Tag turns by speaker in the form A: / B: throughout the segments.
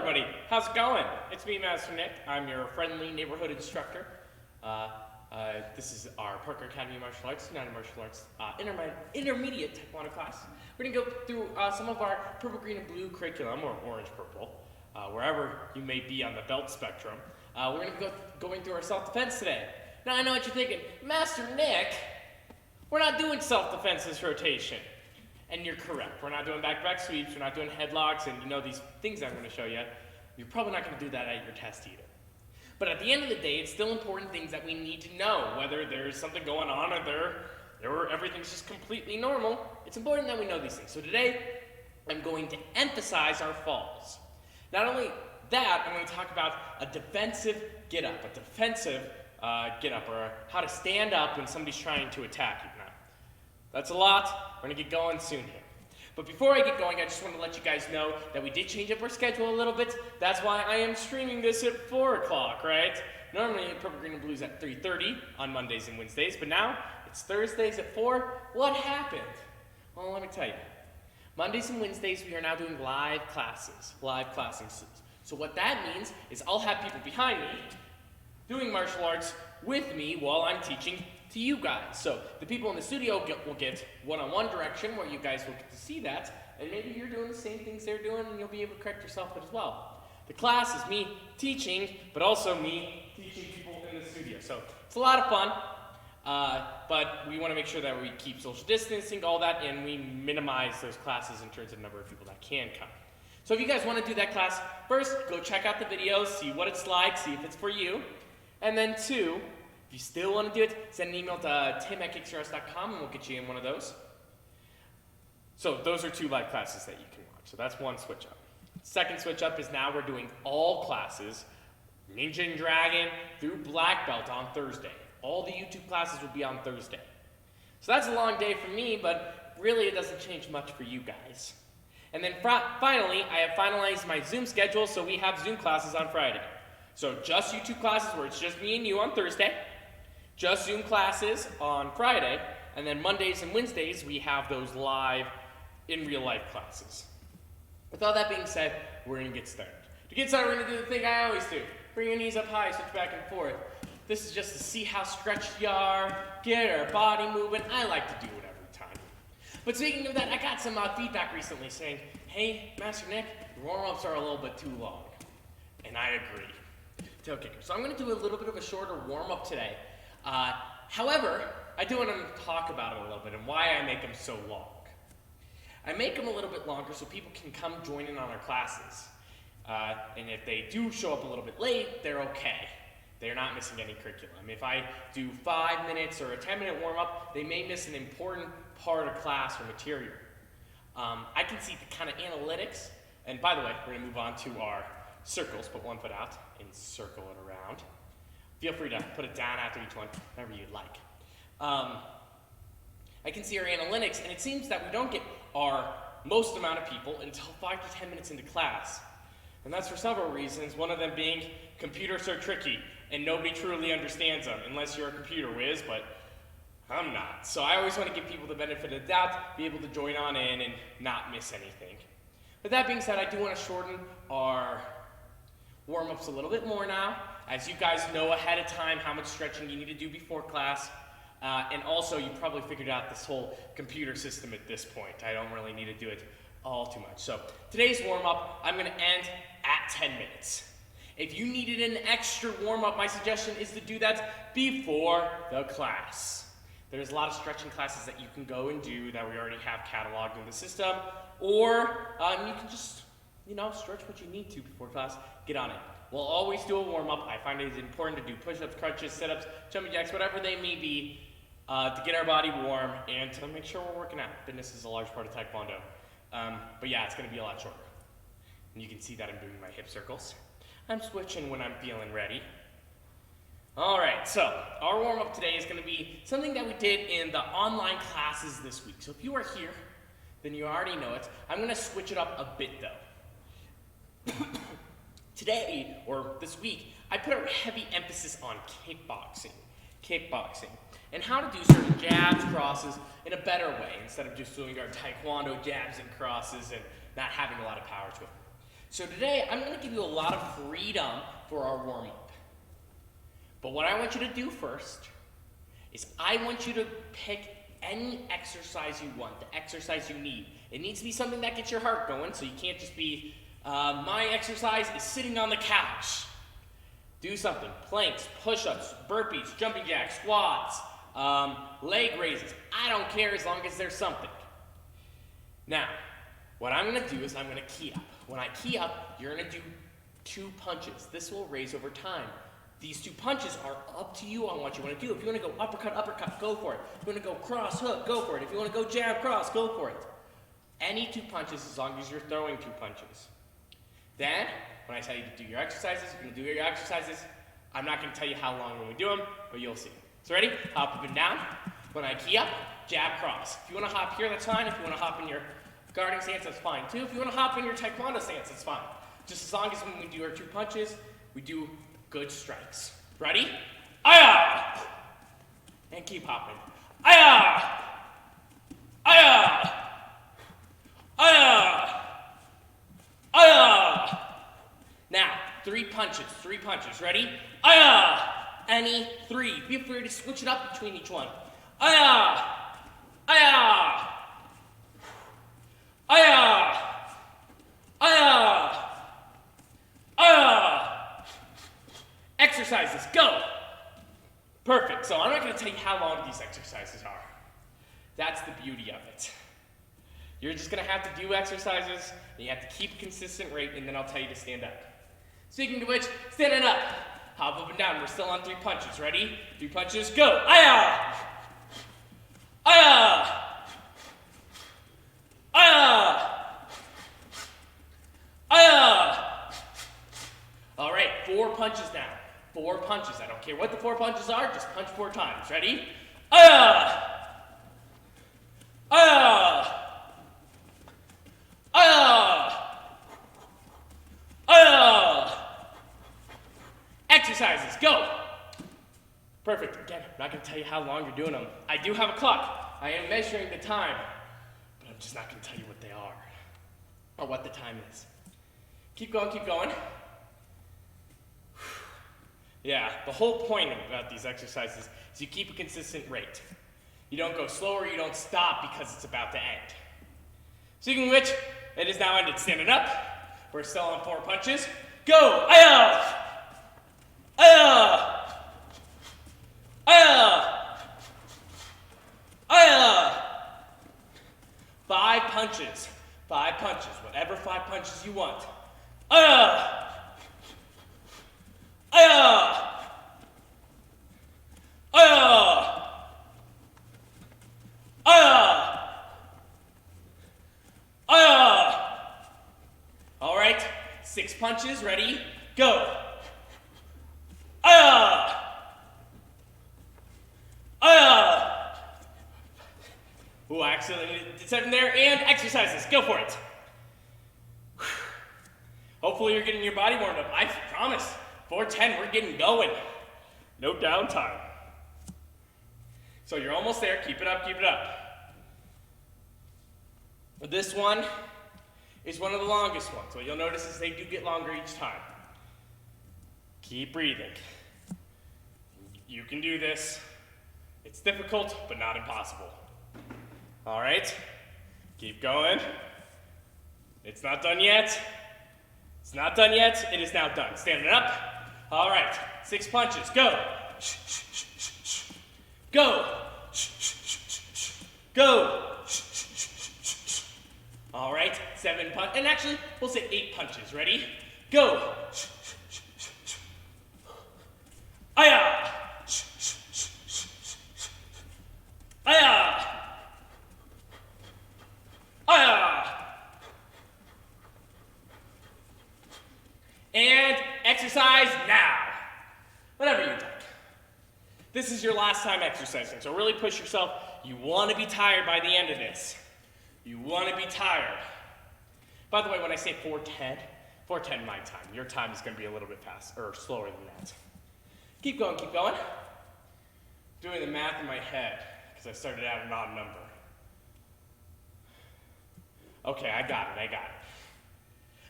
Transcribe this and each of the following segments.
A: everybody, how's it going? It's me, Master Nick. I'm your friendly neighborhood instructor. This is our Parker Academy Martial Arts, United Martial Arts intermediate Taekwondo class. We're going to go through some of our purple, green, and blue curriculum, or orange, purple, wherever you may be on the belt spectrum. We're going to be going through our self-defense today. Now I know what you're thinking, Master Nick, we're not doing self-defense this rotation. And you're correct. We're not doing back-to-back sweeps, we're not doing headlocks, and you know these things I'm going to show you. You're probably not going to do that at your test either. But at the end of the day, it's still important things that we need to know, whether there's something going on or everything's just completely normal. It's important that we know these things. So today, I'm going to emphasize our falls. Not only that, I'm going to talk about a defensive get-up, or how to stand up when somebody's trying to attack you. Now, that's a lot. We're going to get going soon here. But before I get going, I just want to let you guys know that we did change up our schedule a little bit. That's why I am streaming this at 4 o'clock, right? Normally, Purple, Green, and Blue's at 3:30 on Mondays and Wednesdays, but now it's Thursdays at 4. What happened? Well, let me tell you. Mondays and Wednesdays, we are now doing live classes. So what that means is I'll have people behind me doing martial arts with me while I'm teaching to you guys. So the people in the studio will get one-on-one direction where you guys will get to see that, and maybe you're doing the same things they're doing and you'll be able to correct yourself as well. The class is me teaching, but also me teaching people in the studio. So it's a lot of fun, but we want to make sure that we keep social distancing, all that, and we minimize those classes in terms of number of people that can come. So if you guys want to do that class, first, go check out the videos, see what it's like, see if it's for you. And then 2, if you still want to do it, send an email to tim@kicksRus.com and we'll get you in one of those. So those are 2 live classes that you can watch. So that's one switch up. Second switch up is now we're doing all classes, Ninja and Dragon through Black Belt on Thursday. All the YouTube classes will be on Thursday. So that's a long day for me, but really it doesn't change much for you guys. And then finally, I have finalized my Zoom schedule, so we have Zoom classes on Friday. So just YouTube classes where it's just me and you on Thursday, just Zoom classes on Friday, and then Mondays and Wednesdays we have those live, in real life classes. With all that being said, we're going to get started. To get started, we're going to do the thing I always do. Bring your knees up high, switch back and forth. This is just to see how stretched you are, get our body moving. I like to do it every time. But speaking of that, I got some feedback recently saying, hey, Master Nick, your warm-ups are a little bit too long. And I agree. Tail kicker. So I'm going to do a little bit of a shorter warm-up today. However, I do want to talk about it a little bit and why I make them so long. I make them a little bit longer so people can come join in on our classes. And if they do show up a little bit late, they're okay. They're not missing any curriculum. If I do 5 minutes or a 10-minute warm-up, they may miss an important part of class or material. I can see the kind of analytics. And by the way, we're going to move on to our circles. Put one foot out and circle it around. Feel free to put it down after each one, whatever you'd like. I can see our analytics, and it seems that we don't get our most amount of people until 5 to 10 minutes into class. And that's for several reasons, one of them being computers are tricky, and nobody truly understands them, unless you're a computer whiz, but I'm not. So I always want to give people the benefit of the doubt, be able to join on in and not miss anything. With that being said, I do want to shorten our warm-ups a little bit more now, as you guys know ahead of time how much stretching you need to do before class. And also, you probably figured out this whole computer system at this point. I don't really need to do it all too much. So today's warm-up, I'm going to end at 10 minutes. If you needed an extra warm-up, my suggestion is to do that before the class. There's a lot of stretching classes that you can go and do that we already have cataloged in the system, or you can just, stretch what you need to before class. Get on it. We'll always do a warm-up. I find it important to do push-ups, crunches, sit-ups, jumping jacks, whatever they may be, to get our body warm and to make sure we're working out. Fitness is a large part of Taekwondo. But yeah, it's going to be a lot shorter. And you can see that I'm doing my hip circles. I'm switching when I'm feeling ready. All right, so our warm-up today is going to be something that we did in the online classes this week. So if you are here, then you already know it. I'm going to switch it up a bit, though. Today, or this week, I put a heavy emphasis on kickboxing, and how to do certain jabs, crosses in a better way, instead of just doing our Taekwondo jabs and crosses and not having a lot of power to it. So today, I'm going to give you a lot of freedom for our warm-up. But what I want you to do first is I want you to pick any exercise you want, the exercise you need. It needs to be something that gets your heart going, so you can't just be, my exercise is sitting on the couch. Do something, planks, push-ups, burpees, jumping jacks, squats, leg raises. I don't care as long as there's something. Now, what I'm gonna do is I'm gonna key up. When I key up, you're gonna do 2 punches. This will raise over time. These 2 punches are up to you on what you want to do. If you want to go uppercut, go for it. If you want to go cross, hook, go for it. If you want to go jab, cross, go for it. Any 2 punches as long as you're throwing 2 punches. Then, when I tell you to do your exercises, you're going to do your exercises. I'm not going to tell you how long when we do them, but you'll see. So ready? Hop up and down. When I key up, jab, cross. If you want to hop here, that's fine. If you want to hop in your guarding stance, that's fine too. If you want to hop in your Taekwondo stance, that's fine. Just as long as when we do our 2 punches, we do good strikes. Ready? Aya! And keep hopping. Aya! Aya! Aya! Aya! Now, 3 punches. Ready? Aya! Any 3. Be free to switch it up between each one. Aya! Aya! Aya! Aya! Aya! Exercises, go! Perfect, so I'm not going to tell you how long these exercises are. That's the beauty of it. You're just going to have to do exercises, and you have to keep a consistent rate, and then I'll tell you to stand up. Speaking of which, standing up. Hop up and down, we're still on 3 punches. Ready? 3 punches, go! Aya! Aya! Aya! Aya! All right, 4 punches now. 4 punches. I don't care what the 4 punches are, just punch 4 times. Ready? Aya! Aya! Aya! Aya! Exercises, go! Perfect. Again, I'm not going to tell you how long you're doing them. I do have a clock. I am measuring the time, but I'm just not going to tell you what they are or what the time is. Keep going, keep going. Yeah, the whole point about these exercises is you keep a consistent rate. You don't go slower, you don't stop because it's about to end. Speaking of which, it is now ended. Standing up. We're still on 4 punches. Go! Aya! Aya! Aya! Aya! 5 punches. 5 punches. Whatever 5 punches you want. Aya! Aya! Aya! Aya! Aya! All right, 6 punches, ready, go. Aya! Aya! Ooh, I accidentally did 7 there, and exercises, go for it. Hopefully you're getting your body warmed up. I promise, 4:10, we're getting going. No downtime. So you're almost there, keep it up, keep it up. This one is one of the longest ones. What you'll notice is they do get longer each time. Keep breathing. You can do this. It's difficult, but not impossible. All right, keep going. It's not done yet. It's not done yet. It is now done. Standing up. All right, 6 punches, go. Go. Go. All right, 7 punches, and actually, we'll say 8 punches. Ready? Go. Aya! Aya! Aya! And exercise now. Whatever you like. This is your last time exercising, so really push yourself. You want to be tired by the end of this. You want to be tired. By the way, when I say 4:10, 4:10 my time. Your time is going to be a little bit faster, or slower than that. Keep going, keep going. Doing the math in my head, because I started out an odd number. Okay, I got it.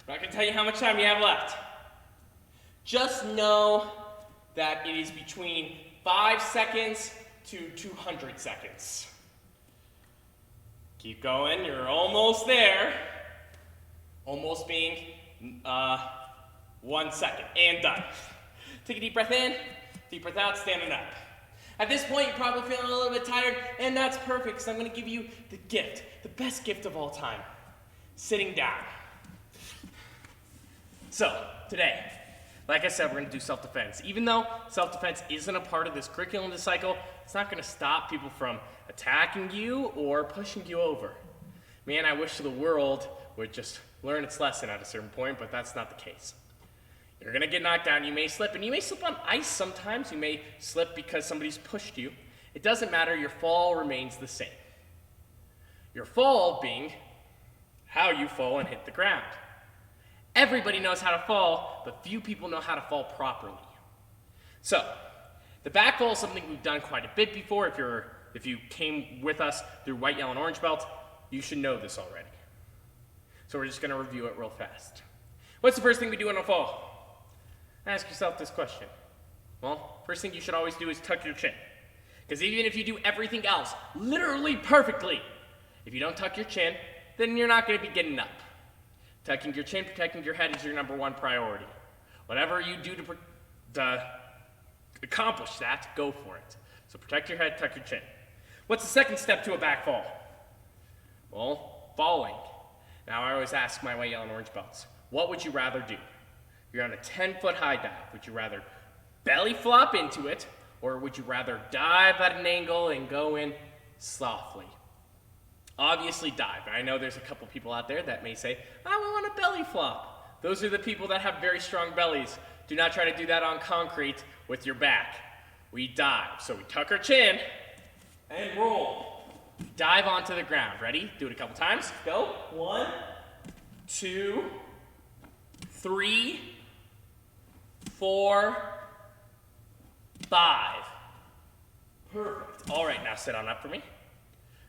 A: I'm not going to tell you how much time you have left. Just know that it is between 5 seconds to 200 seconds. Keep going, you're almost there. Almost being 1 second, and done. Take a deep breath in, deep breath out, standing up. At this point, you're probably feeling a little bit tired, and that's perfect, because I'm going to give you the gift, the best gift of all time, sitting down. So, today, like I said, we're going to do self-defense. Even though self-defense isn't a part of this curriculum this cycle, it's not going to stop people from attacking you or pushing you over. Man, I wish the world would just learn its lesson at a certain point, but that's not the case. You're going to get knocked down, you may slip, and you may slip on ice sometimes. You may slip because somebody's pushed you. It doesn't matter, your fall remains the same. Your fall being how you fall and hit the ground. Everybody knows how to fall, but few people know how to fall properly. So, the back fall is something we've done quite a bit before. If you came with us through white, yellow, and orange belt, you should know this already. So we're just going to review it real fast. What's the first thing we do in a fall? Ask yourself this question. Well, first thing you should always do is tuck your chin. Because even if you do everything else literally perfectly, if you don't tuck your chin, then you're not going to be getting up. Tucking your chin, protecting your head is your number one priority. Whatever you do to accomplish that, go for it. So protect your head, tuck your chin. What's the second step to a back fall? Well, falling. Now I always ask my white, yellow, and orange belts, what would you rather do? You're on a 10-foot high dive. Would you rather belly flop into it, or would you rather dive at an angle and go in softly? Obviously dive. I know there's a couple people out there that may say, I want a belly flop. Those are the people that have very strong bellies. Do not try to do that on concrete with your back. We dive. So we tuck our chin and roll. Dive onto the ground. Ready? Do it a couple times. Go. 1, 2, 3, 4, 5. Perfect. All right, now sit on up for me.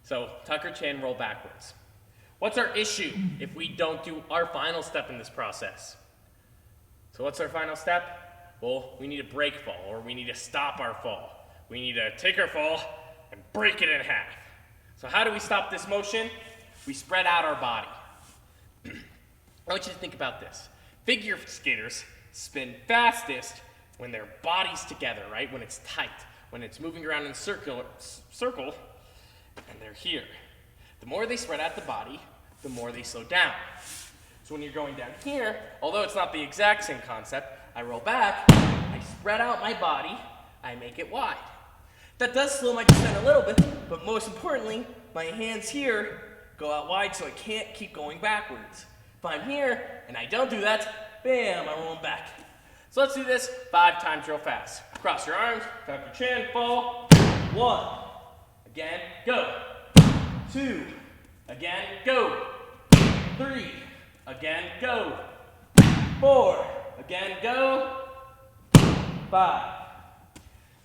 A: So tuck your chin, roll backwards. What's our issue if we don't do our final step in this process? So what's our final step? Well, we need to break fall, or we need to stop our fall. We need to take our fall and break it in half. So how do we stop this motion? We spread out our body. I want you to think about this. Figure skaters spin fastest when their body's together, right? When it's tight, when it's moving around in a circle, and they're here. The more they spread out the body, the more they slow down. So when you're going down here, although it's not the exact same concept, I roll back, I spread out my body, I make it wide. That does slow my descent a little bit, but most importantly, my hands here go out wide so I can't keep going backwards. If I'm here and I don't do that, bam, I'm rolling back. So let's do this 5 times real fast. Cross your arms, tuck your chin, fall. 1, again, go. 2, again, go. 3, again, go. 4, again, go. 5.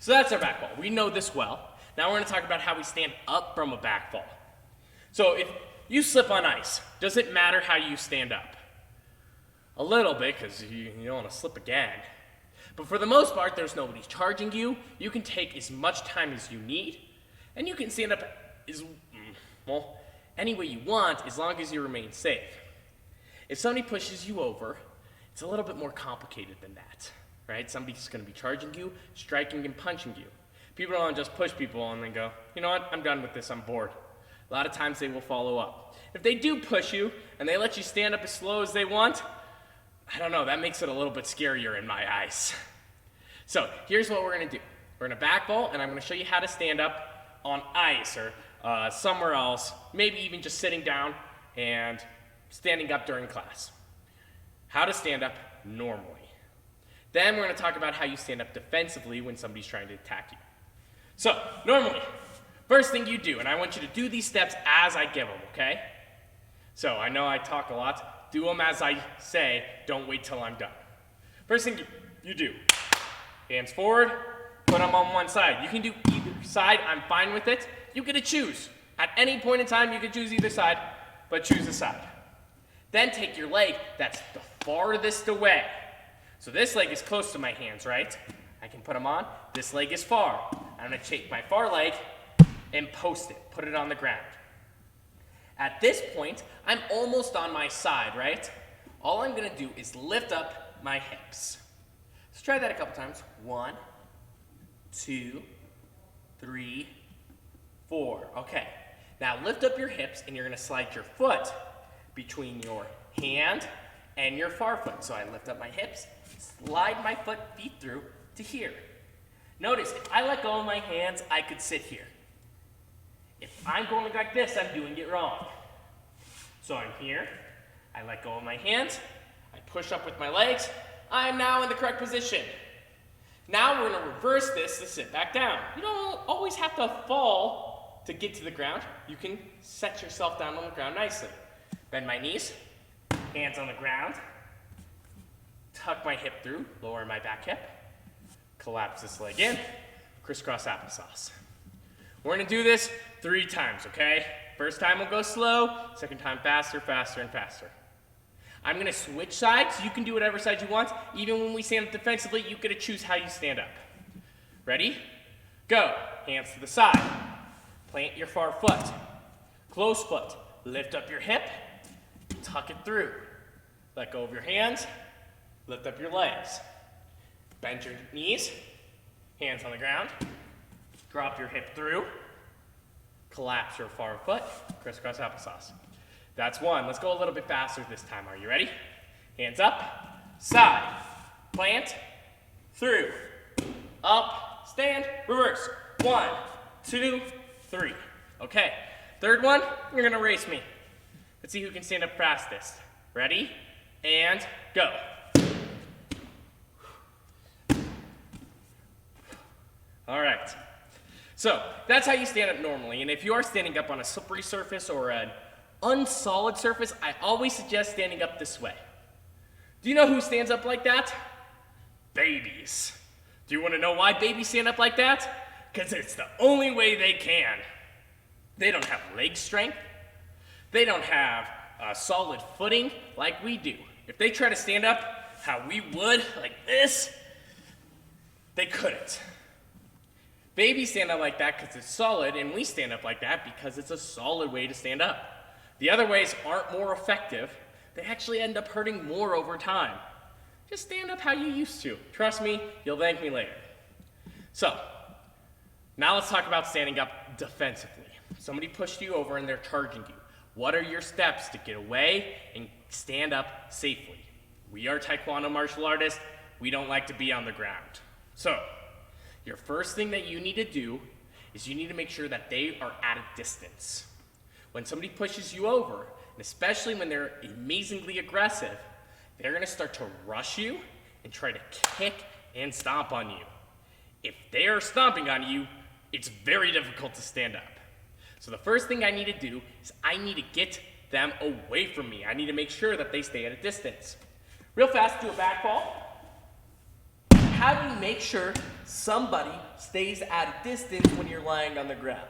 A: So that's our back fall. We know this well. Now we're going to talk about how we stand up from a back fall. So if you slip on ice, does it matter how you stand up? A little bit, because you don't want to slip again. But for the most part, there's nobody charging you. You can take as much time as you need, and you can stand up any way you want as long as you remain safe. If somebody pushes you over, it's a little bit more complicated than that, right? Somebody's going to be charging you, striking, and punching you. People don't just push people and then go, you know what, I'm done with this, I'm bored. A lot of times they will follow up. If they do push you and they let you stand up as slow as they want, I don't know, that makes it a little bit scarier in my eyes. So here's what we're going to do. We're going to back fall, and I'm going to show you how to stand up on ice or somewhere else, maybe even just sitting down and standing up during class. How to stand up normally. Then we're going to talk about how you stand up defensively when somebody's trying to attack you. So, normally, first thing you do, and I want you to do these steps as I give them, okay? So, I know I talk a lot. Do them as I say. Don't wait till I'm done. First thing you do, hands forward, put them on one side. You can do either side. I'm fine with it. You get to choose. At any point in time, you can choose either side, but choose a side. Then take your leg that's the farthest away. So this leg is close to my hands, right? I can put them on. This leg is far. I'm gonna take my far leg and post it, put it on the ground. At this point, I'm almost on my side, right? All I'm gonna do is lift up my hips. Let's try that a couple times. 1, 2, 3, 4. Okay. Now lift up your hips and you're gonna slide your foot between your hand and your far foot. So I lift up my hips, slide my feet through to here. Notice, if I let go of my hands, I could sit here. If I'm going like this, I'm doing it wrong. So I'm here, I let go of my hands, I push up with my legs, I'm now in the correct position. Now we're gonna reverse this to sit back down. You don't always have to fall to get to the ground. You can set yourself down on the ground nicely. Bend my knees, hands on the ground, tuck my hip through, lower my back hip, collapse this leg in, crisscross applesauce. We're gonna do this 3 times, okay? First time we'll go slow, second time faster, faster, and faster. I'm gonna switch sides, so you can do whatever side you want. Even when we stand up defensively, you get to choose how you stand up. Ready? Go. Hands to the side. Plant your far foot. Close foot. Lift up your hip, tuck it through. Let go of your hands, lift up your legs. Bend your knees, hands on the ground. Drop your hip through. Collapse your far foot, crisscross applesauce. That's 1. Let's go a little bit faster this time. Are you ready? Hands up, side, plant, through, up, stand, reverse. 1, 2, 3. Okay, third one, you're gonna race me. Let's see who can stand up fastest. Ready? And go. All right. So that's how you stand up normally. And if you are standing up on a slippery surface or an unsolid surface, I always suggest standing up this way. Do you know who stands up like that? Babies. Do you want to know why babies stand up like that? Because it's the only way they can. They don't have leg strength. They don't have a solid footing like we do. If they try to stand up how we would, like this, they couldn't. Babies stand up like that because it's solid, and we stand up like that because it's a solid way to stand up. The other ways aren't more effective. They actually end up hurting more over time. Just stand up how you used to. Trust me, you'll thank me later. So, now let's talk about standing up defensively. Somebody pushed you over and they're charging you. What are your steps to get away and stand up safely? We are Taekwondo martial artists. We don't like to be on the ground. So, your first thing that you need to do is you need to make sure that they are at a distance. When somebody pushes you over, and especially when they're amazingly aggressive, they're gonna start to rush you and try to kick and stomp on you. If they are stomping on you, it's very difficult to stand up. So the first thing I need to do is I need to get them away from me. I need to make sure that they stay at a distance. Real fast, do a back fall. How do you make sure somebody stays at a distance when you're lying on the ground?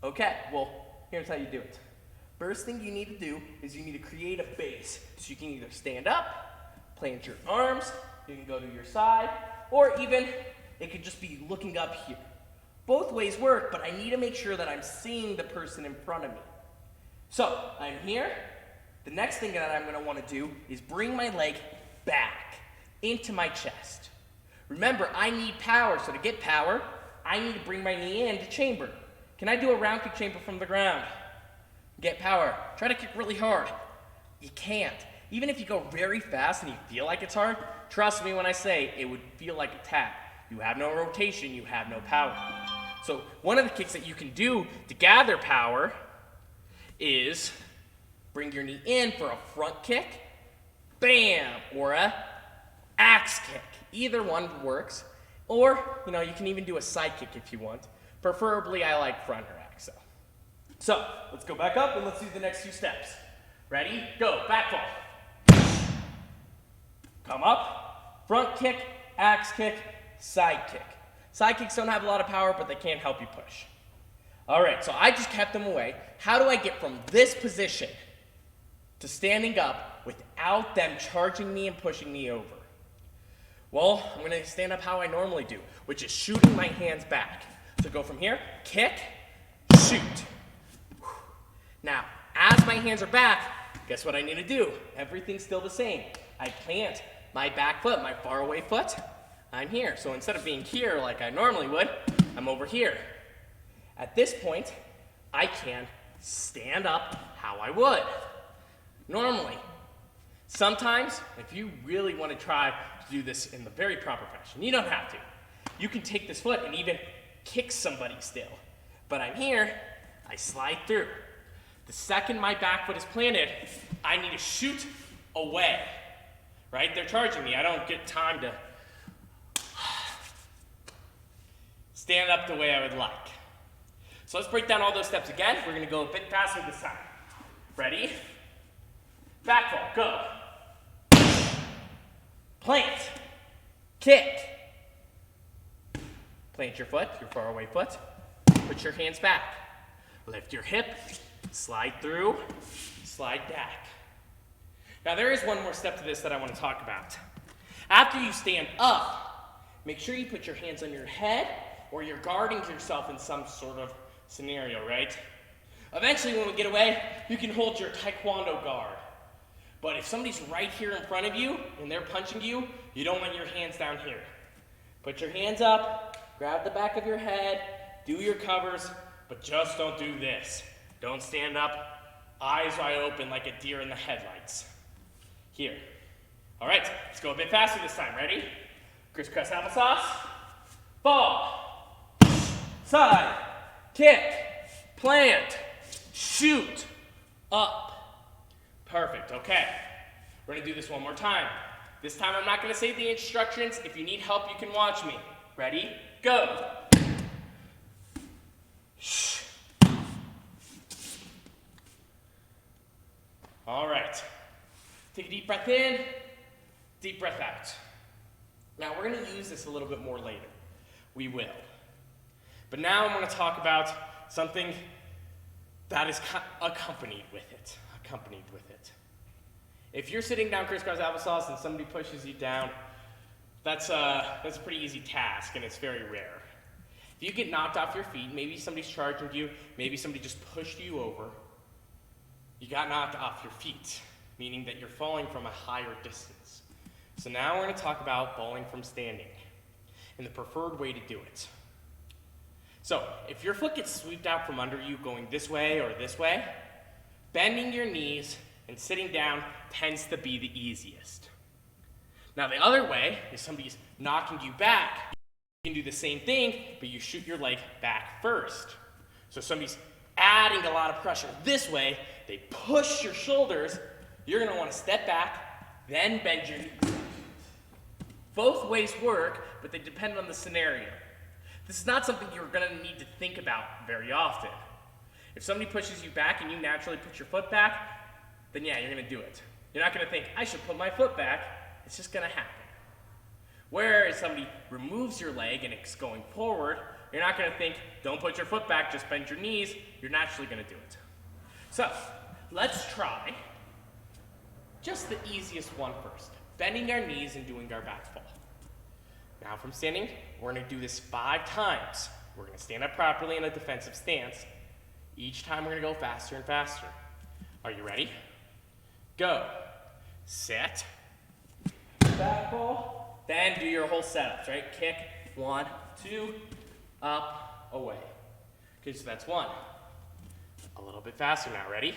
A: Okay, well, here's how you do it. First thing you need to do is you need to create a base. So you can either stand up, plant your arms, you can go to your side, or even it could just be looking up here. Both ways work, but I need to make sure that I'm seeing the person in front of me. So, I'm here. The next thing that I'm gonna wanna do is bring my leg back into my chest. Remember, I need power, so to get power, I need to bring my knee into chamber. Can I do a round kick chamber from the ground? Get power. Try to kick really hard. You can't. Even if you go very fast and you feel like it's hard, trust me when I say it would feel like a tap. You have no rotation, you have no power. So one of the kicks that you can do to gather power is bring your knee in for a front kick, bam, or a axe kick. Either one works. Or, you can even do a side kick if you want. Preferably, I like front or axe. So, let's go back up and let's do the next 2 steps. Ready? Go. Back fall. Come up. Front kick, axe kick, side kick. Side kicks don't have a lot of power, but they can help you push. All right, so I just kept them away. How do I get from this position to standing up without them charging me and pushing me over? Well, I'm gonna stand up how I normally do, which is shooting my hands back. So go from here, kick, shoot. Now, as my hands are back, guess what I need to do? Everything's still the same. I plant my back foot, my far away foot, I'm here. So instead of being here like I normally would, I'm over here. At this point, I can stand up how I would normally. Sometimes, if you really want to try to do this in the very proper fashion, you don't have to. You can take this foot and even kick somebody still. But I'm here, I slide through. The second my back foot is planted, I need to shoot away, right? They're charging me. I don't get time to stand up the way I would like. So let's break down all those steps again. We're gonna go a bit faster this time. Ready? Back fall, go. Plant, kick. Plant your foot, your far away foot. Put your hands back. Lift your hip, slide through, slide back. Now there is one more step to this that I want to talk about. After you stand up, make sure you put your hands on your head or you're guarding yourself in some sort of scenario, right? Eventually when we get away, you can hold your Taekwondo guard. But if somebody's right here in front of you and they're punching you, you don't want your hands down here. Put your hands up, grab the back of your head, do your covers, but just don't do this. Don't stand up, eyes wide open like a deer in the headlights. Here. All right, let's go a bit faster this time. Ready? Crisscross applesauce. Fall. Side. Kick. Plant. Shoot. Up. Perfect, okay. We're gonna do this one more time. This time I'm not gonna say the instructions. If you need help, you can watch me. Ready? Go. All right. Take a deep breath in, deep breath out. Now we're gonna use this a little bit more later. We will. But now I'm gonna talk about something that is accompanied with it. If you're sitting down crisscross applesauce and somebody pushes you down, that's a pretty easy task and it's very rare. If you get knocked off your feet, maybe somebody's charging you, maybe somebody just pushed you over, you got knocked off your feet, meaning that you're falling from a higher distance. So now we're going to talk about falling from standing and the preferred way to do it. So if your foot gets swept out from under you going this way or this way, bending your knees and sitting down tends to be the easiest. Now the other way is somebody's knocking you back. You can do the same thing, but you shoot your leg back first. So somebody's adding a lot of pressure this way, they push your shoulders, you're gonna wanna step back, then bend your knees. Both ways work, but they depend on the scenario. This is not something you're gonna need to think about very often. If somebody pushes you back and you naturally put your foot back, then yeah, you're gonna do it. You're not gonna think, I should put my foot back, it's just gonna happen. Whereas somebody removes your leg and it's going forward, you're not gonna think, don't put your foot back, just bend your knees, you're naturally gonna do it. So, let's try just the easiest one first, bending our knees and doing our back fall. Now from standing, we're gonna do this 5 times. We're gonna stand up properly in a defensive stance. Each time we're gonna go faster and faster. Are you ready? Go. Set. Back fall. Then do your whole setups, right? Kick, 1, 2, up, away. Okay, so that's 1. A little bit faster now, ready?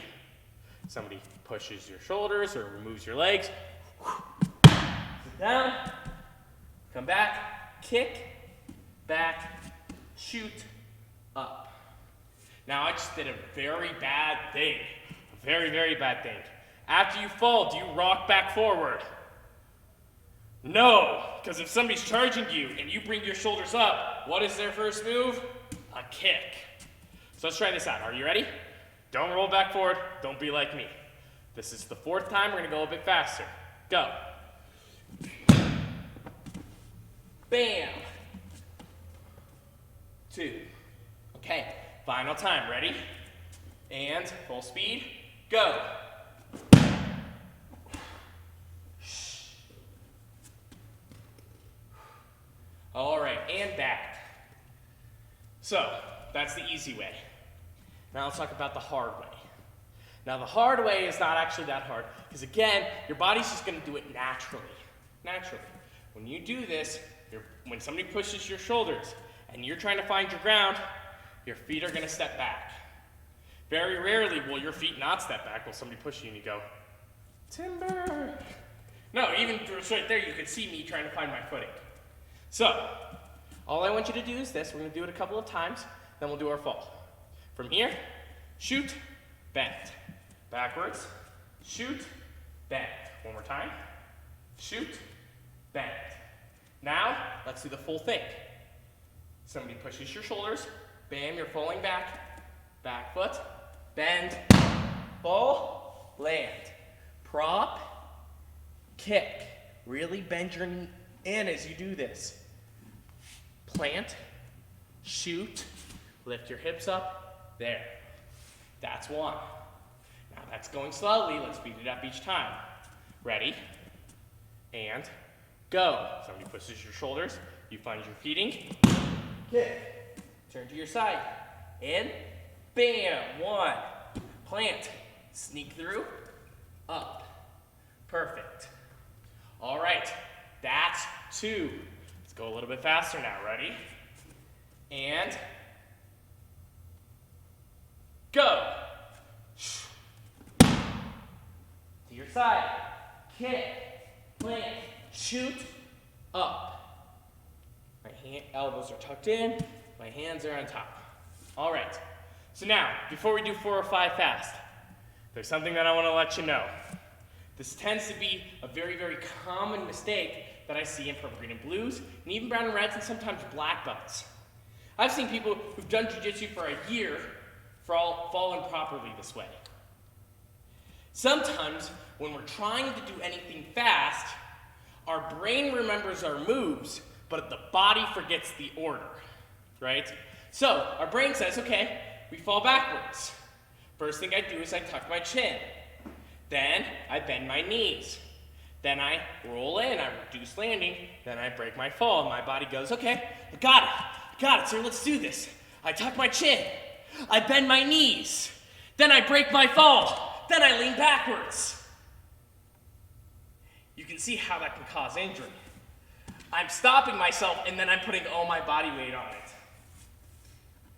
A: Somebody pushes your shoulders or removes your legs. Sit down, come back, kick, back, shoot, up. Now I just did a very bad thing. A very, very bad thing. After you fall, do you rock back forward? No, because if somebody's charging you and you bring your shoulders up, what is their first move? A kick. So let's try this out. Are you ready? Don't roll back forward. Don't be like me. This is the 4th time. We're going to go a bit faster. Go. Bam. 2. Okay, final time. Ready? And full speed. Go. So, that's the easy way. Now let's talk about the hard way. Now the hard way is not actually that hard, because again, your body's just gonna do it naturally. Naturally. When you do this, when somebody pushes your shoulders and you're trying to find your ground, your feet are gonna step back. Very rarely will your feet not step back while somebody pushes you and you go, timber. No, even right there, you can see me trying to find my footing. So, all I want you to do is this. We're gonna do it a couple of times, then we'll do our fall. From here, shoot, bend. Backwards, shoot, bend. One more time, shoot, bend. Now, let's do the full thing. Somebody pushes your shoulders, bam, you're falling back, back foot, bend, fall, land, prop, kick. Really bend your knee in as you do this. Plant, shoot, lift your hips up, there. That's one. Now that's going slowly, let's speed it up each time. Ready, and go. Somebody pushes your shoulders, you find your feeding, kick, turn to your side, in, bam, one, plant, sneak through, up, perfect. All right, that's two. Let's go a little bit faster now, ready, and go. To your side, kick, plant, shoot, up. My elbows are tucked in, my hands are on top. All right, so now, before we do 4 or 5 fast, there's something that I want to let you know. This tends to be a very, very common mistake that I see in purple, green, and blues, and even brown and reds, and sometimes black belts. I've seen people who've done jiu-jitsu for a year fall improperly this way. Sometimes, when we're trying to do anything fast, our brain remembers our moves, but the body forgets the order, right? So, our brain says, okay, we fall backwards. First thing I do is I tuck my chin. Then, I bend my knees. Then I roll in, I reduce landing, then I break my fall, and my body goes, okay, I got it, sir, let's do this. I tuck my chin, I bend my knees, then I break my fall, then I lean backwards. You can see how that can cause injury. I'm stopping myself, and then I'm putting all my body weight on it.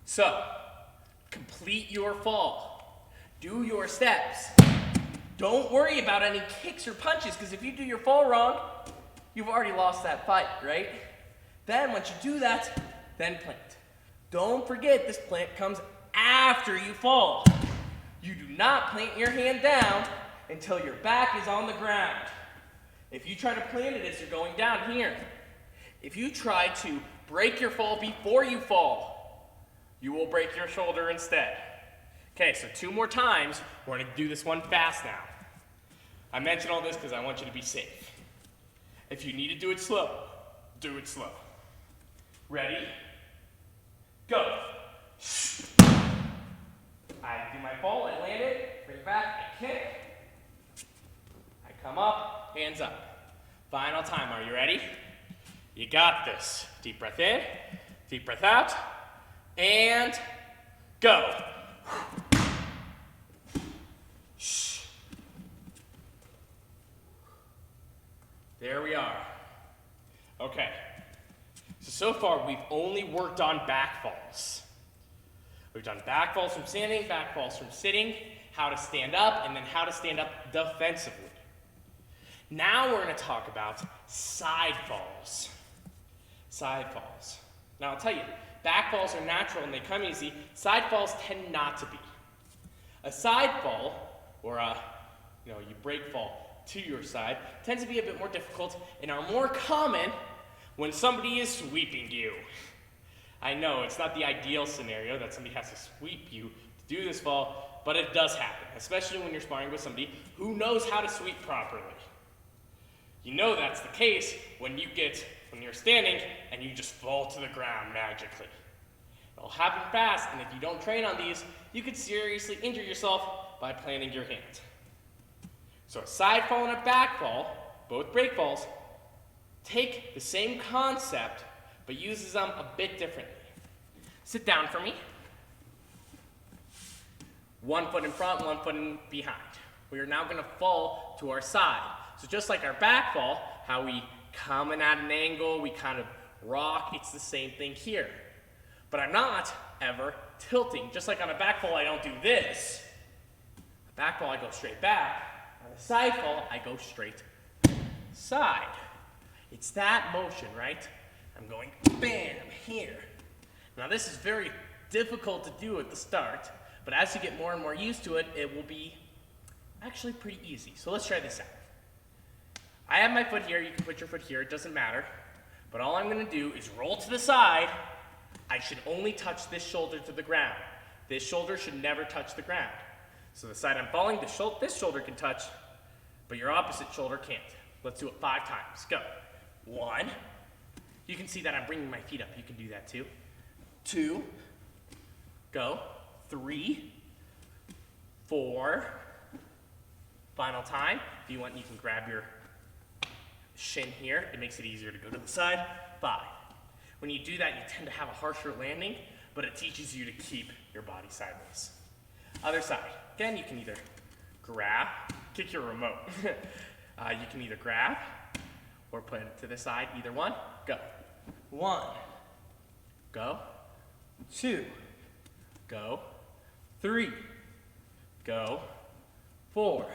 A: So, complete your fall. Do your steps. Don't worry about any kicks or punches, because if you do your fall wrong, you've already lost that fight, right? Then, once you do that, then plant. Don't forget, this plant comes after you fall. You do not plant your hand down until your back is on the ground. If you try to plant it as you're going down here, if you try to break your fall before you fall, you will break your shoulder instead. Okay, so 2 more times. We're going to do this one fast now. I mention all this because I want you to be safe. If you need to do it slow, do it slow. Ready? Go. I do my fall, I land it, bring it back, I kick. I come up, hands up. Final time, are you ready? You got this. Deep breath in, deep breath out, and go. There we are. Okay. So far we've only worked on back falls. We've done back falls from standing, back falls from sitting, how to stand up, and then how to stand up defensively. Now we're going to talk about side falls. Side falls. Now I'll tell you, back falls are natural and they come easy. Side falls tend not to be. A side fall, or you break fall to your side, tends to be a bit more difficult and are more common when somebody is sweeping you. I know it's not the ideal scenario that somebody has to sweep you to do this fall, but it does happen, especially when you're sparring with somebody who knows how to sweep properly. You know that's the case when you're standing and you just fall to the ground magically. It'll happen fast, and if you don't train on these, you could seriously injure yourself by planting your hand. So a side fall and a back fall, both break falls, take the same concept, but uses them a bit differently. Sit down for me. One foot in front, one foot in behind. We are now going to fall to our side. So just like our back fall, how we come in at an angle, we kind of rock, it's the same thing here. But I'm not ever tilting. Just like on a back fall, I don't do this. A back fall, I go straight back. On a side fall, I go straight side. It's that motion, right? I'm going bam, here. Now this is very difficult to do at the start, but as you get more and more used to it, it will be actually pretty easy. So let's try this out. I have my foot here, you can put your foot here, it doesn't matter. But all I'm gonna do is roll to the side. I should only touch this shoulder to the ground. This shoulder should never touch the ground. So the side I'm falling, this shoulder can touch, but your opposite shoulder can't. Let's do it 5 times, go. 1, you can see that I'm bringing my feet up, you can do that too. 2, go. 3, 4, final time. If you want, you can grab your shin here. It makes it easier to go to the side. 5. When you do that, you tend to have a harsher landing, but it teaches you to keep your body sideways. Other side. Again, you can either grab, kick your remote. You can either grab or put it to the side. Either one, go. 1, go. 2, go. 3, go. 4,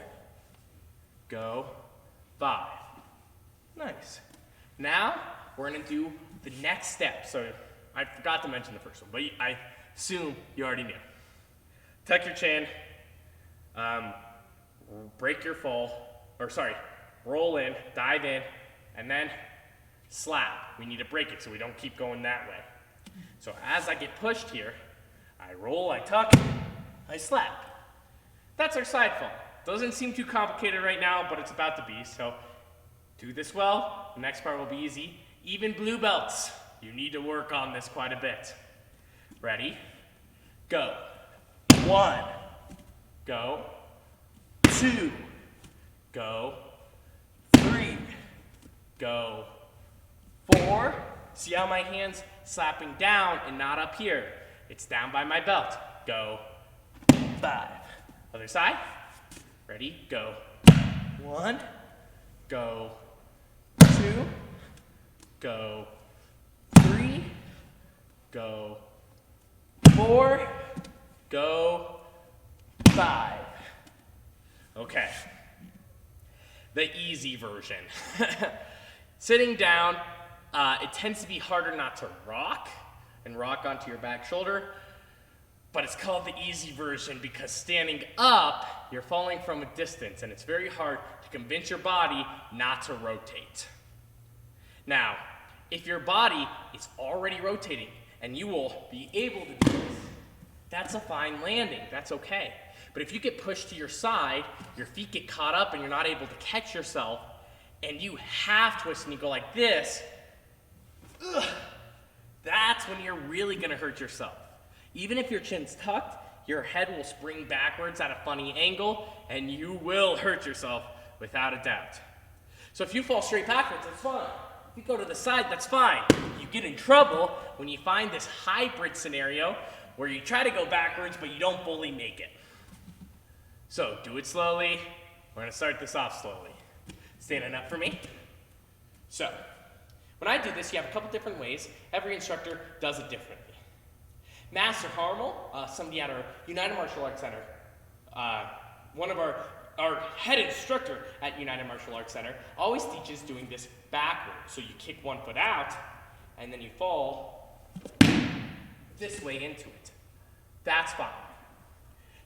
A: go. 5. Nice. Now, we're gonna do the next step. So, I forgot to mention the first one, but I assume you already knew. Tuck your chin, break your fall, roll in, dive in, and then slap. We need to break it so we don't keep going that way. So as I get pushed here, I roll, I tuck, I slap. That's our side fall. Doesn't seem too complicated right now, but it's about to be, so do this well. The next part will be easy. Even blue belts, you need to work on this quite a bit. Ready? Go. 1, go. 2, go. 3, go. 4, see how my hand's slapping down and not up here. It's down by my belt. Go. 5. Other side. Ready? Go. 1, go. 2, go. 3, go. 4, go. 5. Okay. The easy version. Sitting down, it tends to be harder not to rock and rock onto your back shoulder, but it's called the easy version because standing up, you're falling from a distance, and it's very hard to convince your body not to rotate. Now, if your body is already rotating and you will be able to do this, that's a fine landing, that's okay. But if you get pushed to your side, your feet get caught up and you're not able to catch yourself, and you half twist and you go like this, that's when you're really gonna hurt yourself. Even if your chin's tucked, your head will spring backwards at a funny angle, and you will hurt yourself without a doubt. So if you fall straight backwards, that's fine. If you go to the side, that's fine. You get in trouble when you find this hybrid scenario where you try to go backwards, but you don't fully make it. So do it slowly. We're gonna start this off slowly. Standing up for me. So, when I do this, you have a couple different ways. Every instructor does it differently. Master Harmel, somebody at our United Martial Arts Center, one of our head instructor at United Martial Arts Center, always teaches doing this backwards. So you kick one foot out, and then you fall this way into it. That's fine.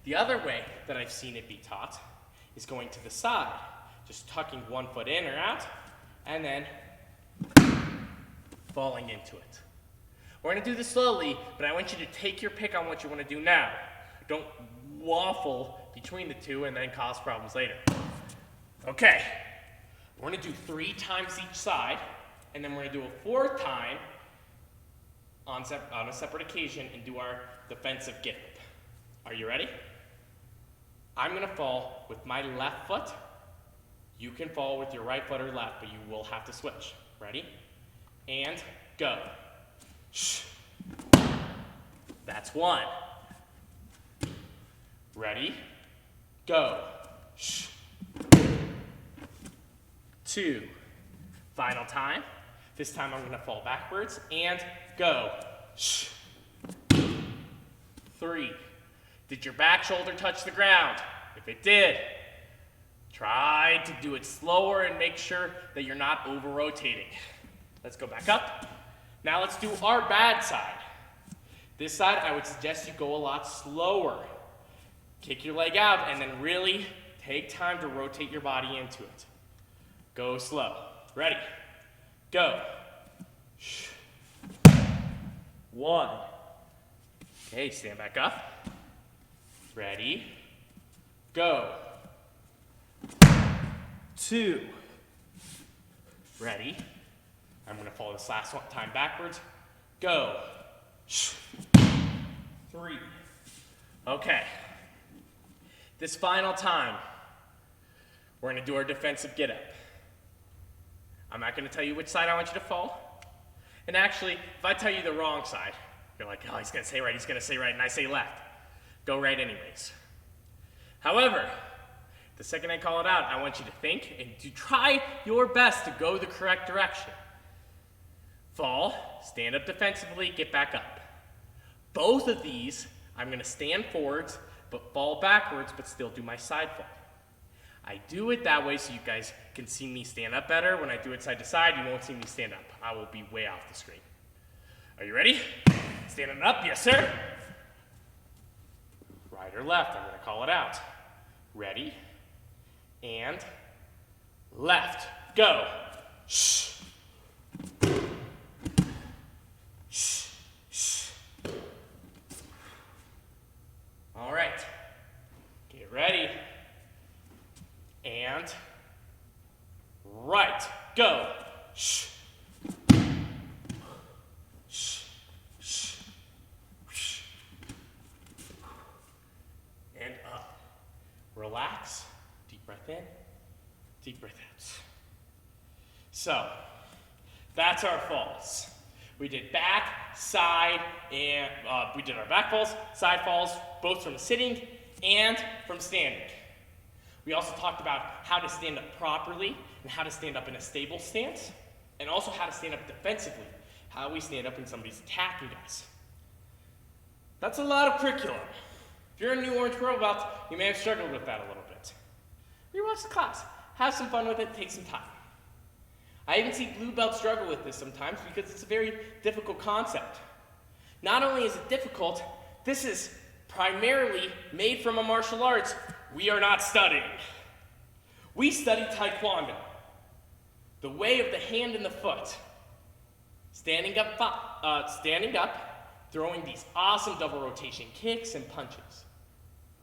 A: The other way that I've seen it be taught is going to the side, just tucking one foot in or out, and then falling into it. We're gonna do this slowly, but I want you to take your pick on what you wanna do now. Don't waffle between the two and then cause problems later. Okay, we're gonna do 3 times each side, and then we're gonna do a 4th time on a separate occasion and do our defensive get up. Are you ready? I'm gonna fall with my left foot. You can fall with your right foot or left, but you will have to switch. Ready? And go. That's 1. Ready? Go. 2. Final time. This time I'm gonna fall backwards and go. 3. Did your back shoulder touch the ground? If it did, try to do it slower and make sure that you're not over-rotating. Let's go back up. Now let's do our bad side. This side, I would suggest you go a lot slower. Kick your leg out and then really take time to rotate your body into it. Go slow. Ready? Go. 1. Okay, stand back up. Ready? Go. 2. Ready? I'm gonna follow this last time backwards. Go. 3. Okay. This final time, we're gonna do our defensive get up. I'm not gonna tell you which side I want you to fall. And actually, if I tell you the wrong side, you're like, oh, he's gonna say right, and I say left. Go right anyways. However, the second I call it out, I want you to think and to try your best to go the correct direction. Fall, stand up defensively, get back up. Both of these, I'm gonna stand forwards, but fall backwards, but still do my side fall. I do it that way so you guys can see me stand up better. When I do it side to side, you won't see me stand up. I will be way off the screen. Are you ready? Standing up, yes sir. Right or left, I'm gonna call it out. Ready? And left, go. Shh. Shh. Shh. All right, get ready. And right, go. Shh. Shh. Shh. Shh. And up. Relax. Deep breath in. Deep breath out. So, that's our falls. We did back, side, and we did our back falls, side falls, both from sitting and from standing. We also talked about how to stand up properly and how to stand up in a stable stance, and also how to stand up defensively, how we stand up when somebody's attacking us. That's a lot of curriculum. If you're a new Orange Purple Belt, you may have struggled with that a little bit. Rewatch the class, have some fun with it, take some time. I even see blue belts struggle with this sometimes because it's a very difficult concept. Not only is it difficult, this is primarily made from a martial arts we are not studying. We study Taekwondo, the way of the hand and the foot. Standing up, throwing these awesome double rotation kicks and punches.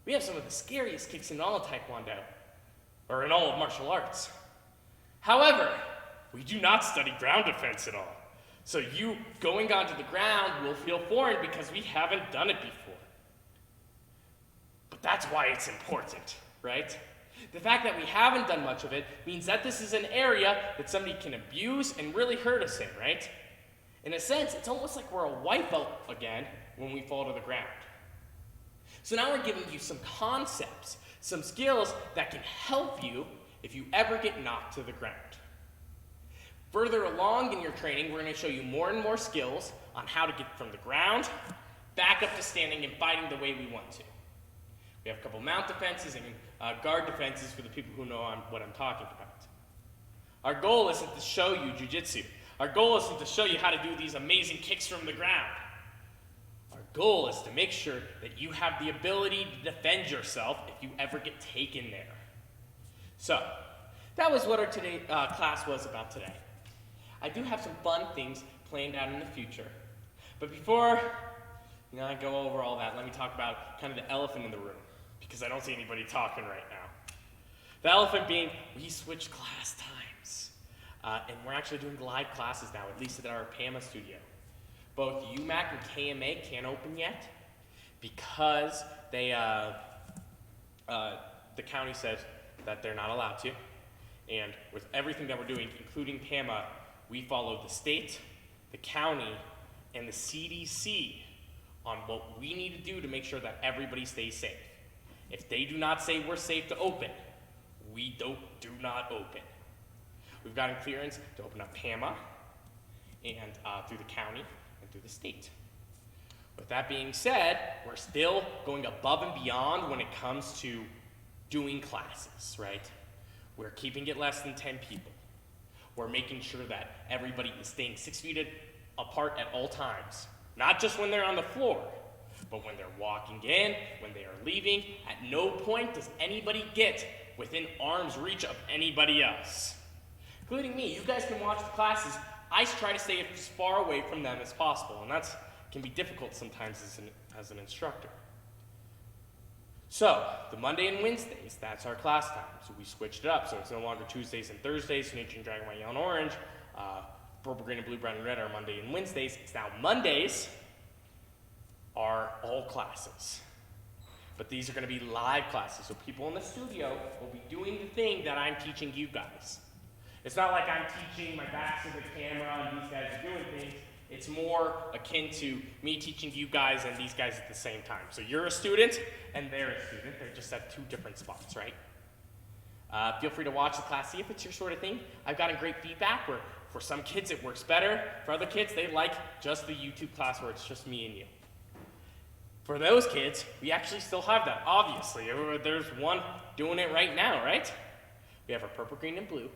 A: We have some of the scariest kicks in all of Taekwondo, or in all of martial arts. However, we do not study ground defense at all. So you going onto the ground will feel foreign because we haven't done it before. But that's why it's important, right? The fact that we haven't done much of it means that this is an area that somebody can abuse and really hurt us in, right? In a sense, it's almost like we're a white belt again when we fall to the ground. So now we're giving you some concepts, some skills that can help you if you ever get knocked to the ground. Further along in your training, we're going to show you more and more skills on how to get from the ground back up to standing and fighting the way we want to. We have a couple mount defenses and guard defenses for the people who know what I'm talking about. Our goal isn't to show you jiu-jitsu. Our goal isn't to show you how to do these amazing kicks from the ground. Our goal is to make sure that you have the ability to defend yourself if you ever get taken there. So, that was what our class was about today. I do have some fun things planned out in the future. But before I go over all that, let me talk about kind of the elephant in the room, because I don't see anybody talking right now. The elephant being, we switched class times. And we're actually doing live classes now, at least at our PAMA studio. Both UMAC and KMA can't open yet because they, the county says that they're not allowed to. And with everything that we're doing, including PAMA, we follow the state, the county, and the CDC on what we need to do to make sure that everybody stays safe. If they do not say we're safe to open, we do not open. We've gotten clearance to open up PAMA and through the county and through the state. With that being said, we're still going above and beyond when it comes to doing classes, right? We're keeping it less than 10 people. We're making sure that everybody is staying 6 feet apart at all times. Not just when they're on the floor, but when they're walking in, when they are leaving. At no point does anybody get within arm's reach of anybody else, including me. You guys can watch the classes. I try to stay as far away from them as possible, and that can be difficult sometimes as an instructor. So, the Monday and Wednesdays, that's our class time. So we switched it up, so it's no longer Tuesdays and Thursdays, Ninja Dragon, White, Yellow, and Orange. Purple, Green, and Blue, Brown, and Red are Monday and Wednesdays. It's now Mondays are all classes. But these are going to be live classes, so people in the studio will be doing the thing that I'm teaching you guys. It's not like I'm teaching, my back's to the camera, and these guys are doing things. It's more akin to me teaching you guys and these guys at the same time. So you're a student, and they're a student. They're just at two different spots, right? Feel free to watch the class, see if it's your sort of thing. I've gotten great feedback where for some kids it works better. For other kids, they like just the YouTube class where it's just me and you. For those kids, we actually still have that, obviously. There's one doing it right now, right? We have our purple, green, and blue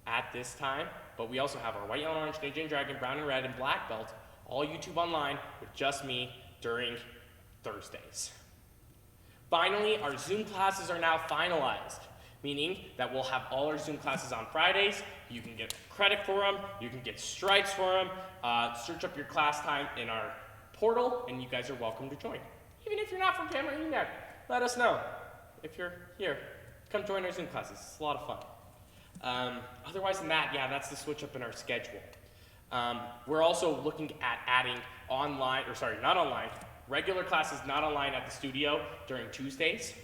A: at this time, but we also have our white, yellow, and orange, Ninja and Dragon, brown and red, and black belt, all YouTube online with just me during Thursdays. Finally, our Zoom classes are now finalized, meaning that we'll have all our Zoom classes on Fridays. You can get credit for them, you can get stripes for them. Search up your class time in our portal, and you guys are welcome to join. Even if you're not from PAMA or UMAC, let us know. If you're here, come join our Zoom classes. It's a lot of fun. Otherwise than that, yeah, that's the switch up in our schedule. We're also looking at adding regular classes not online at the studio during Tuesdays,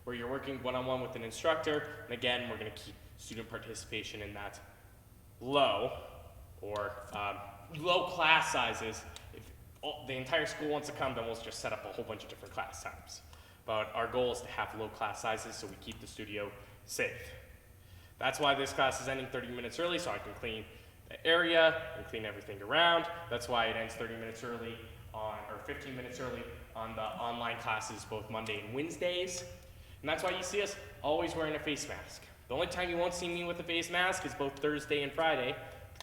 A: where you're working one-on-one with an instructor. And again, we're going to keep student participation in that low class sizes. If the entire school wants to come, then we'll just set up a whole bunch of different class times. But our goal is to have low class sizes so we keep the studio safe. That's why this class is ending 30 minutes early, so I can clean the area and clean everything around. That's why it ends 30 minutes early or 15 minutes early on the online classes, both Monday and Wednesdays. And that's why you see us always wearing a face mask. The only time you won't see me with a face mask is both Thursday and Friday,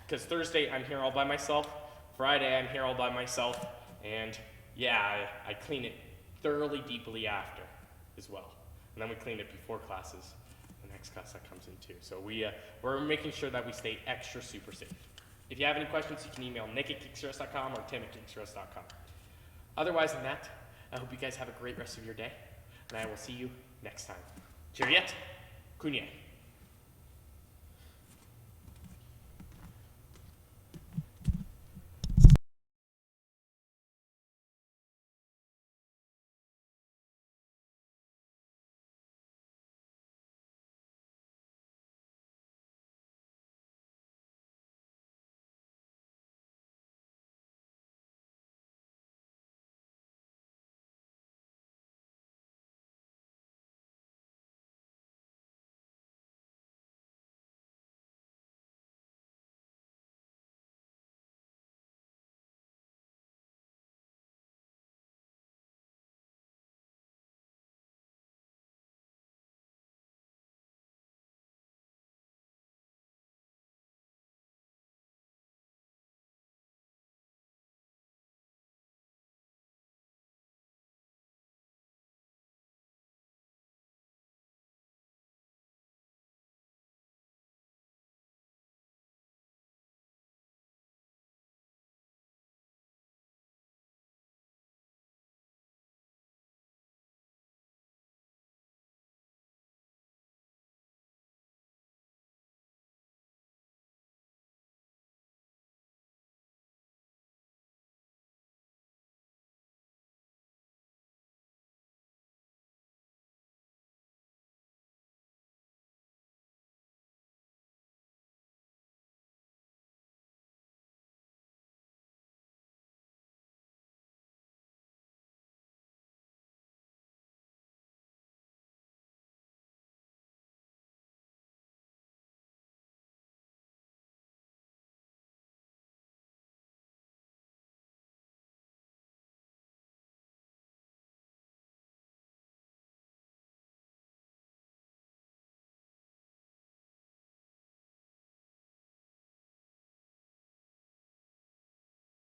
A: because Thursday I'm here all by myself, Friday I'm here all by myself, and yeah, I clean it thoroughly, deeply after as well. And then we clean it before classes. Next class that comes in too. So we're making sure that we stay extra super safe. If you have any questions, you can email nick@kicksRus.com or tim@kicksRus.com. Otherwise than that, I hope you guys have a great rest of your day, and I will see you next time. Cheerio! Kunye.